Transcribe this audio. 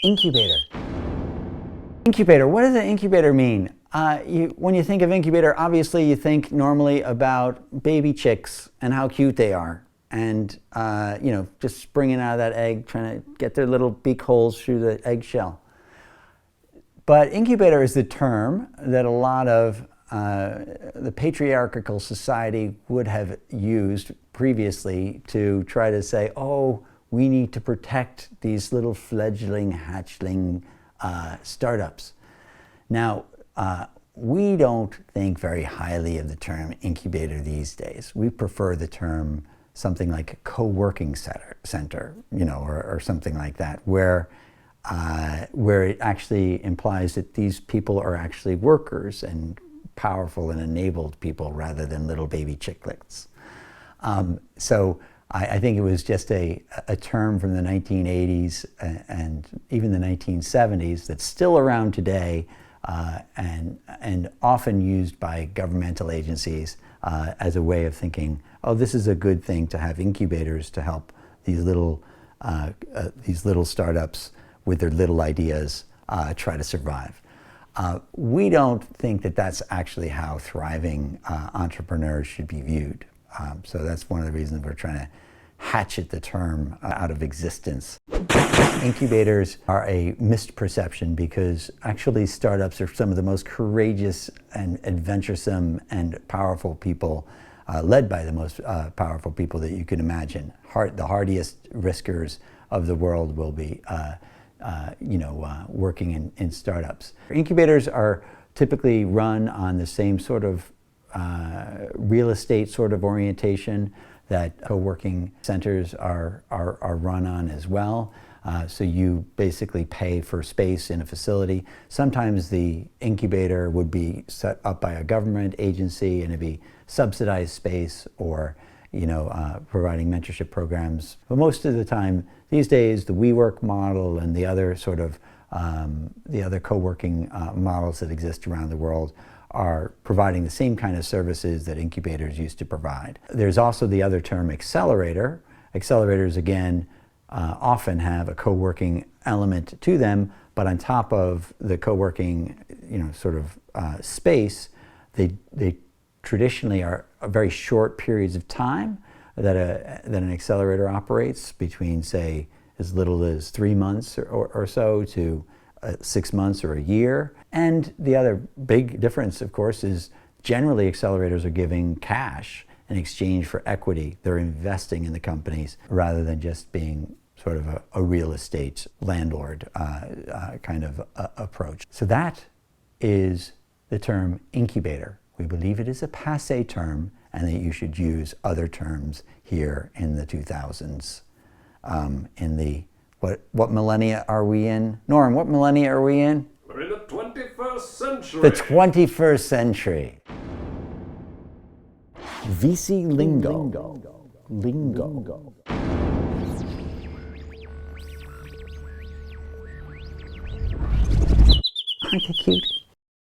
Incubator. Incubator, what does an incubator mean? When you think of incubator, obviously you think normally about baby chicks and how cute they are. And, just springing out of that egg, trying to get their little beak holes through the eggshell. But incubator is the term that a lot of the patriarchal society would have used previously to try to say, oh, we need to protect these little fledgling, hatchling startups. Now, we don't think very highly of the term incubator these days. We prefer the term something like a co-working center, or something like that, where it actually implies that these people are actually workers and powerful and enabled people rather than little baby chicklets. So I think it was just a term from the 1980s and even the 1970s that's still around today and often used by governmental agencies as a way of thinking, oh, this is a good thing to have incubators to help these little startups with their little ideas try to survive. We don't think that that's actually how thriving entrepreneurs should be viewed. So that's one of the reasons we're trying to hatchet the term out of existence. Incubators are a misperception because actually startups are some of the most courageous and adventuresome and powerful people, led by the most powerful people that you can imagine. The hardiest riskers of the world will be working in startups. Incubators are typically run on the same sort of real estate sort of orientation that co-working centers are run on as well. So you basically pay for space in a facility. Sometimes the incubator would be set up by a government agency and it'd be subsidized space or providing mentorship programs. But most of the time these days, the WeWork model and the other sort of the other co-working models that exist around the world are providing the same kind of services that incubators used to provide. There's also the other term, accelerator. Accelerators, again, often have a co-working element to them, but on top of the co-working, space, they traditionally are very short periods of time that an accelerator operates between, say, as little as 3 months or so to 6 months or a year. And the other big difference, of course, is generally accelerators are giving cash in exchange for equity. They're investing in the companies rather than just being sort of a real estate landlord kind of approach. So that is the term incubator. We believe it is a passé term and that you should use other terms here in the 2000s. What millennia are we in? Norm, what millennia are we in? We're in the 21st century. The 21st century. VC Lingo. Lingo. Aren't they cute?